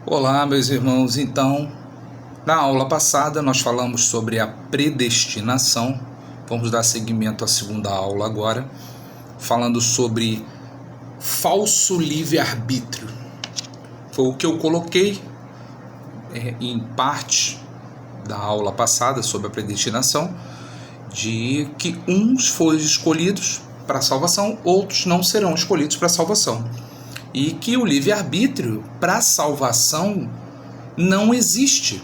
Olá, meus irmãos. Então, na aula passada nós falamos sobre a predestinação. Vamos dar seguimento à segunda aula agora, falando sobre falso livre-arbítrio. Foi o que eu coloquei em parte da aula passada sobre a predestinação, de que uns foram escolhidos para a salvação, outros não serão escolhidos para a salvação. E que o livre-arbítrio para a salvação não existe.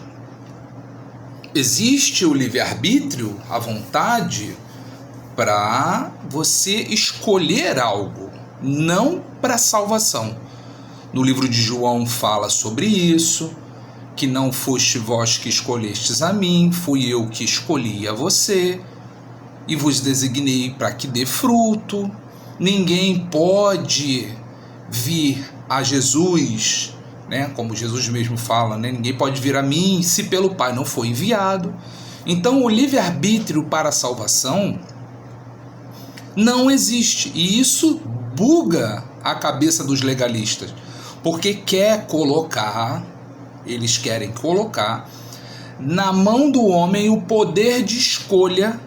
Existe o livre-arbítrio, a vontade, para você escolher algo, não para a salvação. No livro de João fala sobre isso, que não foste vós que escolhestes a mim, fui eu que escolhi a você, e vos designei para que dê fruto. Ninguém pode vir a Jesus, como Jesus mesmo fala, ninguém pode vir a mim se pelo Pai não for enviado. Então o livre-arbítrio para a salvação não existe, e isso buga a cabeça dos legalistas, porque eles querem colocar na mão do homem o poder de escolha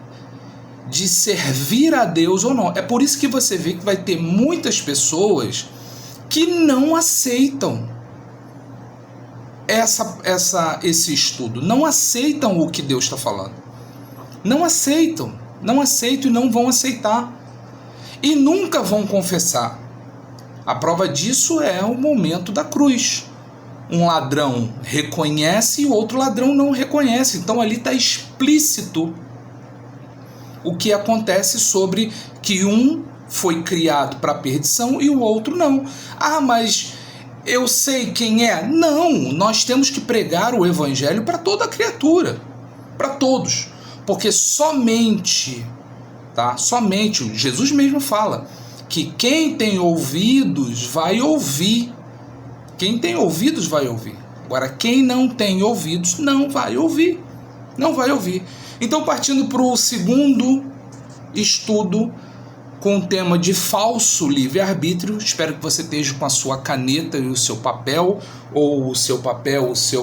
de servir a Deus ou não. É por isso que você vê que vai ter muitas pessoas que não aceitam esse estudo, não aceitam o que Deus está falando, não aceitam e não vão aceitar, e nunca vão confessar. A prova disso é o momento da cruz. Um ladrão reconhece e o outro ladrão não reconhece. Então ali está explícito o que acontece sobre que um foi criado para a perdição e o outro não. Ah, mas eu sei quem é. Não, nós temos que pregar o evangelho para toda a criatura, para todos, porque somente Jesus mesmo fala que quem tem ouvidos vai ouvir. Quem tem ouvidos vai ouvir. Agora, quem não tem ouvidos não vai ouvir. Não vai ouvir. Então, partindo para o segundo estudo com o tema de falso livre-arbítrio, espero que você esteja com a sua caneta e o seu papel, ou o seu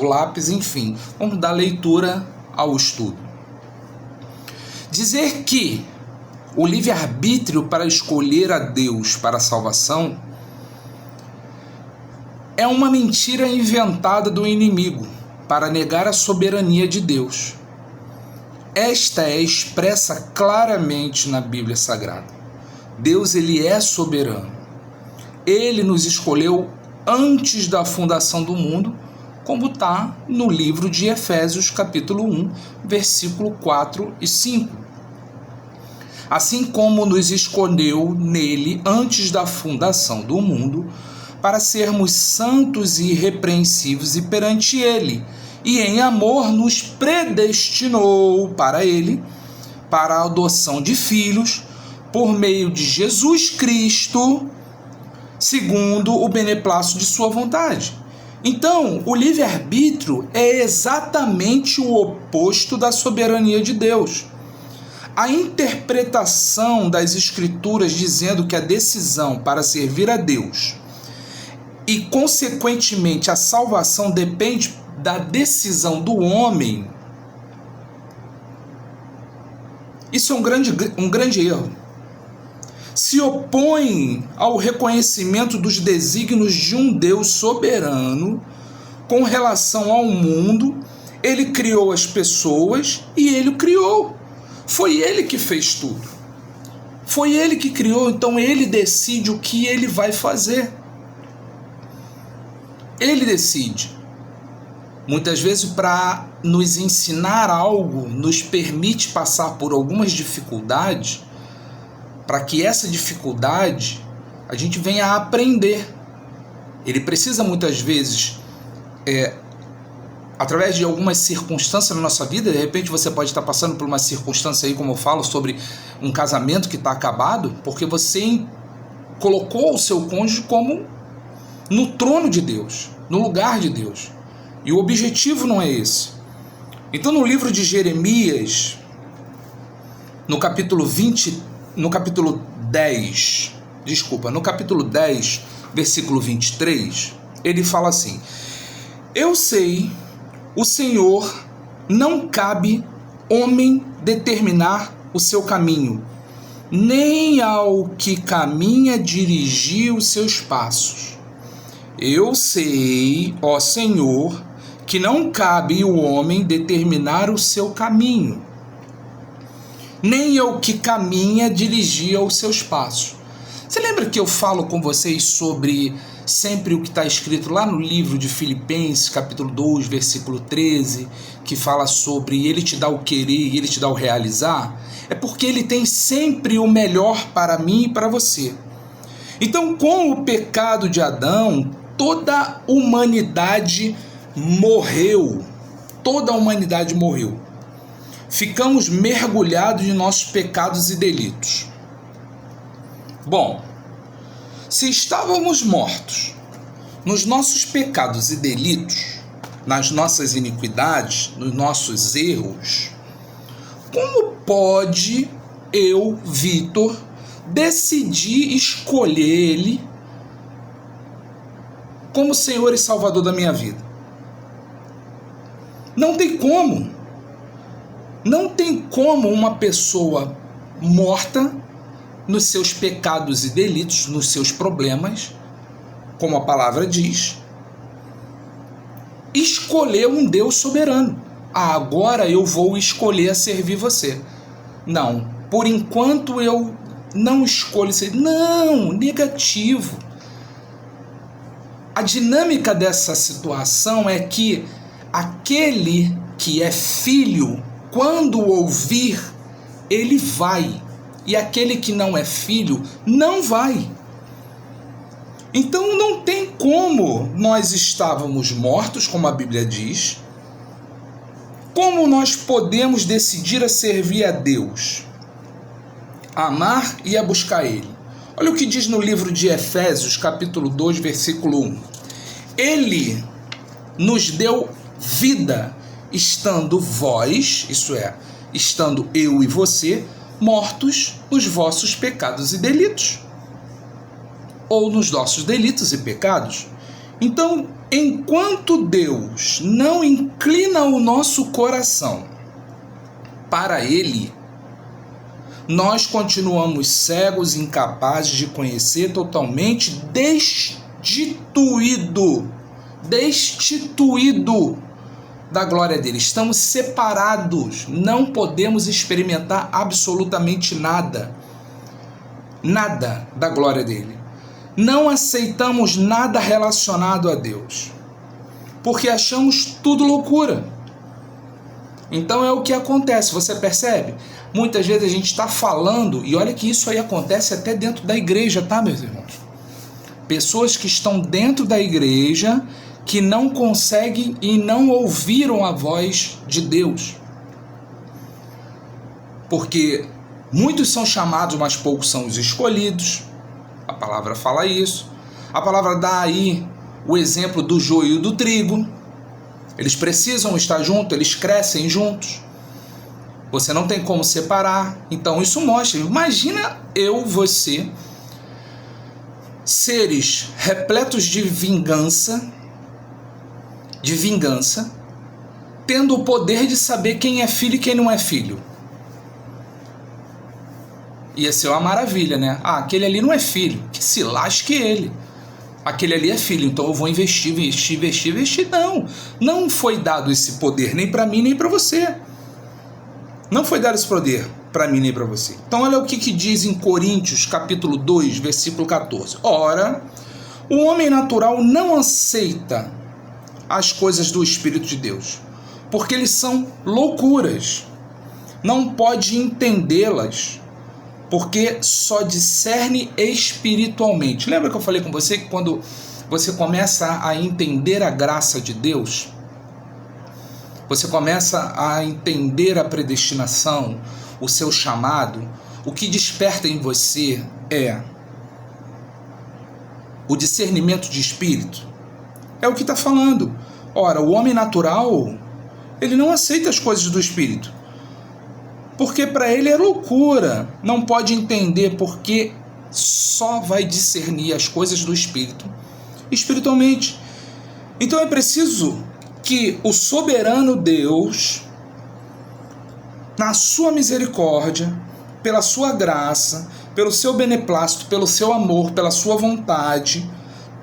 lápis, enfim. Vamos dar leitura ao estudo. Dizer que o livre-arbítrio para escolher a Deus para a salvação é uma mentira inventada do inimigo para negar a soberania de Deus. Esta é expressa claramente na Bíblia Sagrada. Deus, ele é soberano. Ele nos escolheu antes da fundação do mundo, como está no livro de Efésios, capítulo 1, versículo 4 e 5. Assim como nos escolheu nele antes da fundação do mundo, para sermos santos e irrepreensíveis e perante ele, e em amor nos predestinou para ele, para a adoção de filhos, por meio de Jesus Cristo, segundo o beneplácito de sua vontade. Então, o livre-arbítrio é exatamente o oposto da soberania de Deus. A interpretação das Escrituras dizendo que a decisão para servir a Deus e, consequentemente, a salvação depende da decisão do homem, isso é um grande erro. Se opõe ao reconhecimento dos desígnios de um Deus soberano com relação ao mundo. Ele criou as pessoas e ele o criou. Foi ele que fez tudo. Foi ele que criou, então ele decide o que ele vai fazer. Ele decide. Muitas vezes, para nos ensinar algo, nos permite passar por algumas dificuldades, para que essa dificuldade a gente venha a aprender. Ele precisa muitas vezes, através de algumas circunstâncias na nossa vida, de repente você pode estar passando por uma circunstância aí, como eu falo, sobre um casamento que está acabado, porque você colocou o seu cônjuge como no trono de Deus, no lugar de Deus. E o objetivo não é esse. Então, no livro de Jeremias, no capítulo 10, versículo 23, ele fala assim: Eu sei, o Senhor, não cabe homem determinar o seu caminho, nem ao que caminha dirigir os seus passos. Eu sei, ó Senhor, que não cabe o homem determinar o seu caminho, nem ao que caminha dirigir os seus passos. Você lembra que eu falo com vocês sobre sempre o que está escrito lá no livro de Filipenses, capítulo 2, versículo 13, que fala sobre ele te dá o querer e ele te dá o realizar? É porque ele tem sempre o melhor para mim e para você. Então, com o pecado de Adão, toda a humanidade morreu. Toda a humanidade morreu. Ficamos mergulhados em nossos pecados e delitos. Bom, se estávamos mortos nos nossos pecados e delitos, nas nossas iniquidades, nos nossos erros, como pode eu, Vitor, decidir escolher Ele como Senhor e Salvador da minha vida? Não tem como. Não tem como uma pessoa morta nos seus pecados e delitos, nos seus problemas, como a palavra diz, escolher um Deus soberano. Agora eu vou escolher a servir você. Não, por enquanto eu não escolho ser. Não, negativo. A dinâmica dessa situação é que aquele que é filho, quando ouvir, ele vai. E aquele que não é filho, não vai. Então não tem como nós estávamos mortos, como a Bíblia diz. Como nós podemos decidir a servir a Deus? A amar e a buscar Ele. Olha o que diz no livro de Efésios, capítulo 2, versículo 1. Ele nos deu vida, estando vós, isso é, estando eu e você, mortos nos vossos pecados e delitos, ou nos nossos delitos e pecados. Então, enquanto Deus não inclina o nosso coração para Ele, nós continuamos cegos, incapazes de conhecer, totalmente destituído da glória dele. Estamos separados, não podemos experimentar absolutamente nada da glória dele. Não aceitamos nada relacionado a Deus, porque achamos tudo loucura. Então é o que acontece, você percebe? Muitas vezes a gente está falando, e olha que isso aí acontece até dentro da igreja, tá, meus irmãos? Pessoas que estão dentro da igreja, que não conseguem e não ouviram a voz de Deus. Porque muitos são chamados, mas poucos são os escolhidos. A palavra fala isso. A palavra dá aí o exemplo do joio e do trigo. Eles precisam estar juntos, eles crescem juntos. Você não tem como separar. Então isso mostra. Imagina eu, você, seres repletos de vingança, tendo o poder de saber quem é filho e quem não é filho. Ia ser uma maravilha, né? Ah, aquele ali não é filho, que se lasque ele. Aquele ali é filho, então eu vou investir. Não foi dado esse poder nem para mim nem para você. Não foi dado esse poder para mim nem para você. Então olha o que diz em Coríntios, capítulo 2, versículo 14. Ora, o homem natural não aceita as coisas do Espírito de Deus, porque eles são loucuras. Não pode entendê-las, porque só discerne espiritualmente. Lembra que eu falei com você que quando você começa a entender a graça de Deus, você começa a entender a predestinação, o seu chamado, o que desperta em você é o discernimento de espírito. É o que está falando. Ora, o homem natural, ele não aceita as coisas do espírito, porque para ele é loucura. Não pode entender, porque só vai discernir as coisas do espírito espiritualmente. Então é preciso que o soberano Deus, na sua misericórdia, pela sua graça, pelo seu beneplácito, pelo seu amor, pela sua vontade,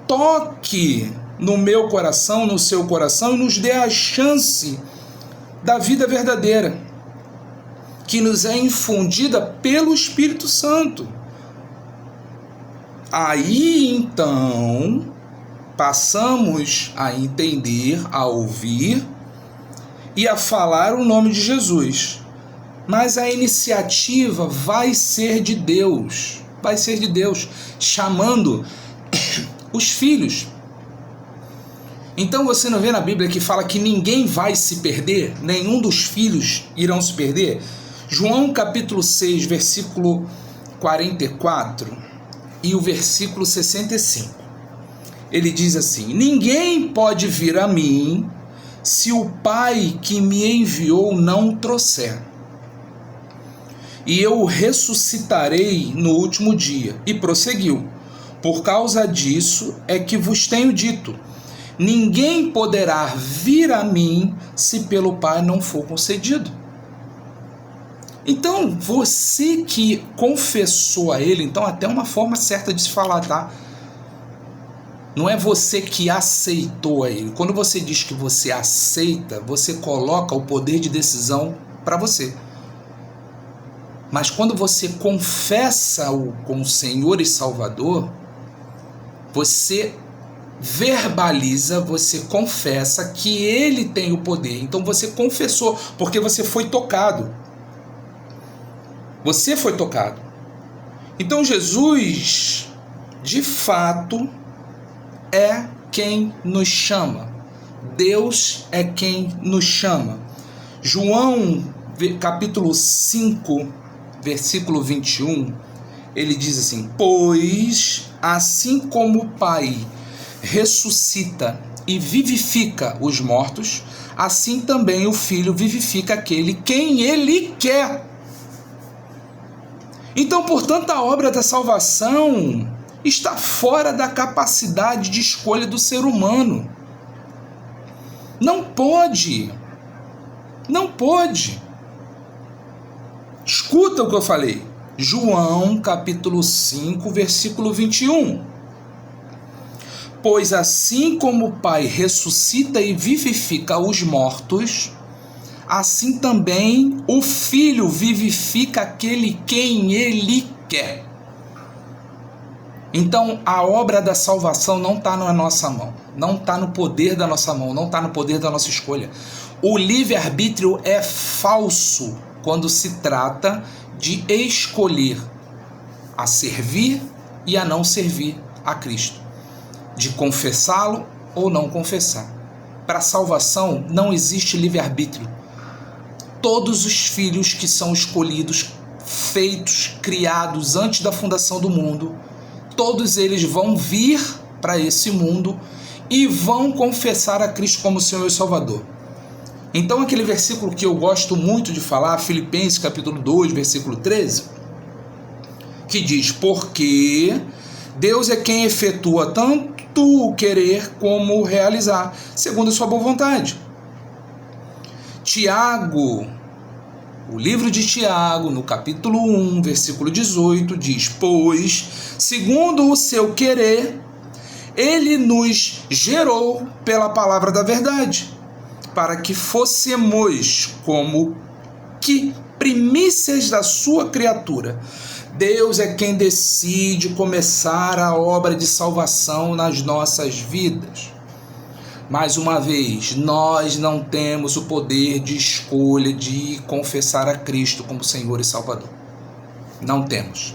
toque no meu coração, no seu coração, e nos dê a chance da vida verdadeira, que nos é infundida pelo Espírito Santo. Aí, então, passamos a entender, a ouvir e a falar o nome de Jesus. Mas a iniciativa vai ser de Deus, chamando os filhos. Então você não vê na Bíblia que fala que ninguém vai se perder, nenhum dos filhos irão se perder? João capítulo 6, versículo 44 e o versículo 65. Ele diz assim: ninguém pode vir a mim se o Pai que me enviou não o trouxer. E eu o ressuscitarei no último dia. E prosseguiu: por causa disso é que vos tenho dito, ninguém poderá vir a mim se pelo Pai não for concedido. Então, você que confessou a Ele, então até uma forma certa de se falar, tá? Não é você que aceitou a Ele. Quando você diz que você aceita, você coloca o poder de decisão para você. Mas quando você confessa-o como Senhor e Salvador, você verbaliza, você confessa que Ele tem o poder. Então você confessou, porque você foi tocado. Você foi tocado. Então Jesus, de fato, é quem nos chama. Deus é quem nos chama. João, capítulo 5, versículo 21, ele diz assim: pois assim como o Pai ressuscita e vivifica os mortos, assim também o Filho vivifica aquele quem Ele quer. Então, portanto, a obra da salvação está fora da capacidade de escolha do ser humano. Não pode. Escuta o que eu falei. João, capítulo 5, versículo 21. Pois assim como o Pai ressuscita e vivifica os mortos, assim também o Filho vivifica aquele quem Ele quer. Então, a obra da salvação não está na nossa mão, não está no poder da nossa mão, não está no poder da nossa escolha. O livre-arbítrio é falso quando se trata de escolher a servir e a não servir a Cristo, de confessá-lo ou não confessar. Para a salvação não existe livre-arbítrio. Todos os filhos que são escolhidos, feitos, criados antes da fundação do mundo, todos eles vão vir para esse mundo e vão confessar a Cristo como Senhor e Salvador. Então aquele versículo que eu gosto muito de falar, Filipenses capítulo 2, versículo 13, que diz: porque Deus é quem efetua tanto o querer como o realizar, segundo a sua boa vontade. Tiago, o livro de Tiago, no capítulo 1, versículo 18, diz: pois, segundo o seu querer, Ele nos gerou pela palavra da verdade, para que fôssemos como que primícias da sua criatura. Deus é quem decide começar a obra de salvação nas nossas vidas. Mais uma vez, nós não temos o poder de escolha de confessar a Cristo como Senhor e Salvador. Não temos.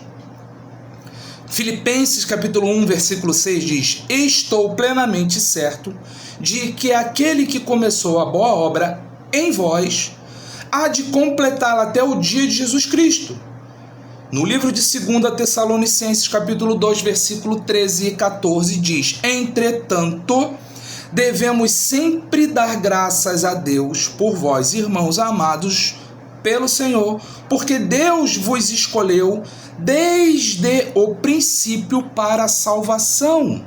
Filipenses capítulo 1, versículo 6 diz: estou plenamente certo de que aquele que começou a boa obra em vós há de completá-la até o dia de Jesus Cristo. No livro de 2 Tessalonicenses capítulo 2, versículo 13 e 14 diz: entretanto, devemos sempre dar graças a Deus por vós, irmãos amados pelo Senhor, porque Deus vos escolheu desde o princípio para a salvação.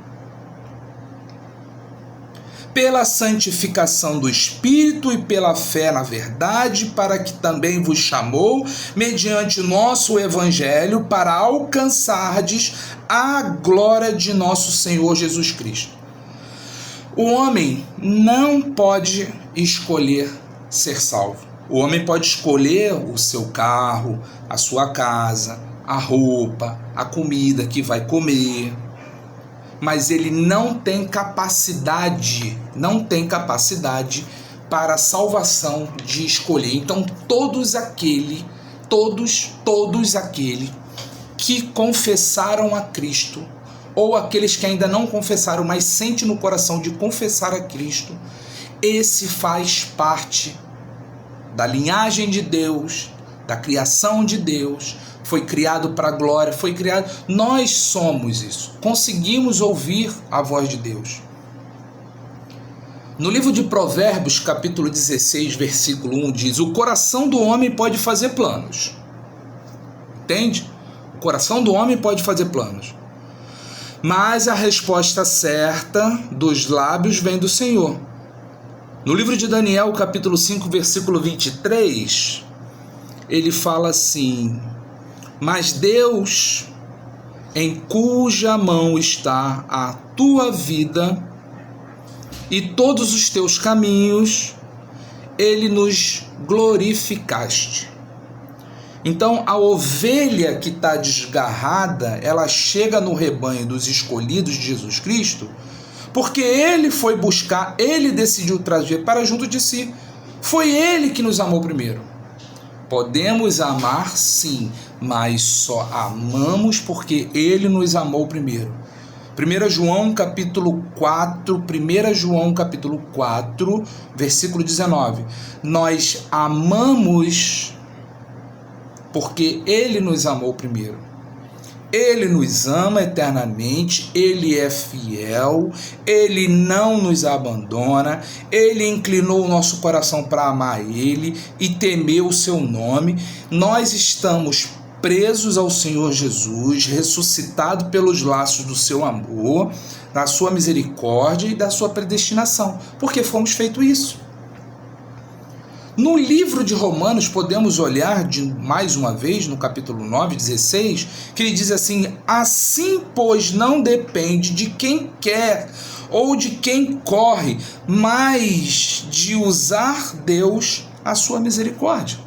pela santificação do Espírito e pela fé na verdade, para que também vos chamou, mediante nosso Evangelho, para alcançardes a glória de nosso Senhor Jesus Cristo. O homem não pode escolher ser salvo. O homem pode escolher o seu carro, a sua casa, a roupa, a comida que vai comer, mas ele não tem capacidade para a salvação de escolher. Então todos aquele que confessaram a Cristo, ou aqueles que ainda não confessaram, mas sentem no coração de confessar a Cristo, esse faz parte da linhagem de Deus, da criação de Deus, foi criado para a glória, foi criado. Nós somos isso, conseguimos ouvir a voz de Deus. No livro de Provérbios, capítulo 16, versículo 1, diz: o coração do homem pode fazer planos. Entende? O coração do homem pode fazer planos, mas a resposta certa dos lábios vem do Senhor. No livro de Daniel, capítulo 5, versículo 23, ele fala assim: mas Deus, em cuja mão está a tua vida e todos os teus caminhos, ele nos glorificaste. Então, a ovelha que está desgarrada, ela chega no rebanho dos escolhidos de Jesus Cristo, porque ele foi buscar, ele decidiu trazer para junto de si. Foi ele que nos amou primeiro. Podemos amar, sim, mas só amamos porque ele nos amou primeiro. 1 João capítulo 4, versículo 19. Nós amamos porque ele nos amou primeiro. Ele nos ama eternamente, ele é fiel, ele não nos abandona, ele inclinou o nosso coração para amar ele e temer o seu nome. Nós estamos presos ao Senhor Jesus, ressuscitado pelos laços do seu amor, da sua misericórdia e da sua predestinação, porque fomos feitos isso. No livro de Romanos, podemos olhar mais uma vez, no capítulo 9, 16, que ele diz assim: assim, pois, não depende de quem quer ou de quem corre, mas de usar Deus a sua misericórdia.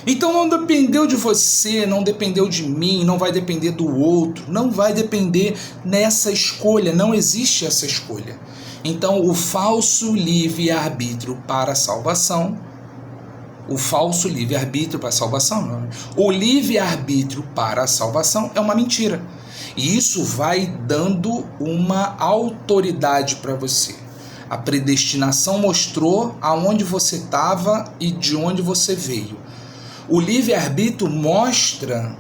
Então não dependeu de você, não dependeu de mim, não vai depender do outro, não vai depender nessa escolha, não existe essa escolha. Então, o falso livre-arbítrio para a salvação, o livre-arbítrio para a salvação é uma mentira. E isso vai dando uma autoridade para você. A predestinação mostrou aonde você estava e de onde você veio. O livre-arbítrio mostra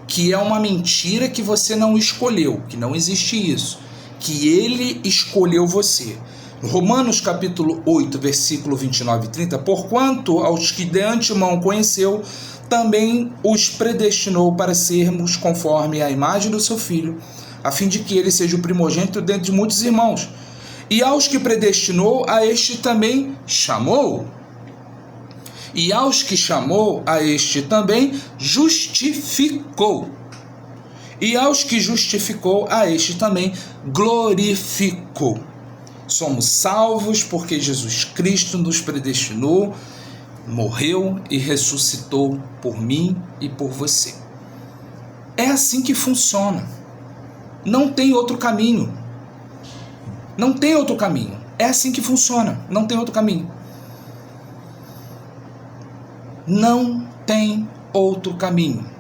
que é uma mentira, que você não escolheu, que não existe isso, que ele escolheu você. Romanos capítulo 8, versículo 29 e 30, porquanto aos que de antemão conheceu, também os predestinou para sermos conforme a imagem do seu Filho, a fim de que ele seja o primogênito dentre muitos irmãos. E aos que predestinou, a este também chamou. E aos que chamou, a este também justificou. E aos que justificou, a este também glorificou. Somos salvos porque Jesus Cristo nos predestinou, morreu e ressuscitou por mim e por você. É assim que funciona. Não tem outro caminho. Não tem outro caminho. É assim que funciona. Não tem outro caminho. Não tem outro caminho.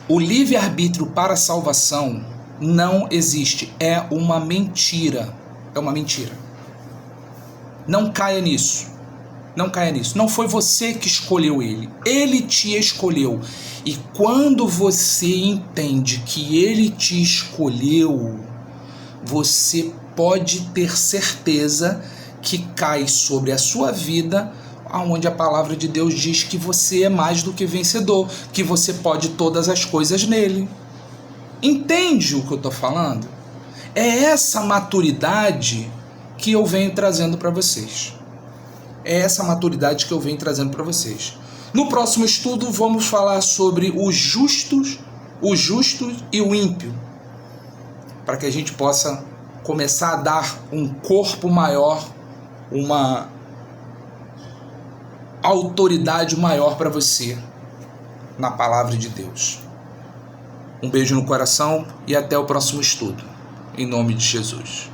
O livre-arbítrio para a salvação não existe. É uma mentira. É uma mentira. Não caia nisso. Não caia nisso. Não foi você que escolheu ele. Ele te escolheu. E quando você entende que ele te escolheu, você pode ter certeza que cai sobre a sua vida onde a palavra de Deus diz que você é mais do que vencedor, que você pode todas as coisas nele. Entende o que eu estou falando? É essa maturidade que eu venho trazendo para vocês. É essa maturidade que eu venho trazendo para vocês. No próximo estudo vamos falar sobre o justo e o ímpio, para que a gente possa começar a dar um corpo maior, uma autoridade maior para você na palavra de Deus. Um beijo no coração e até o próximo estudo. Em nome de Jesus.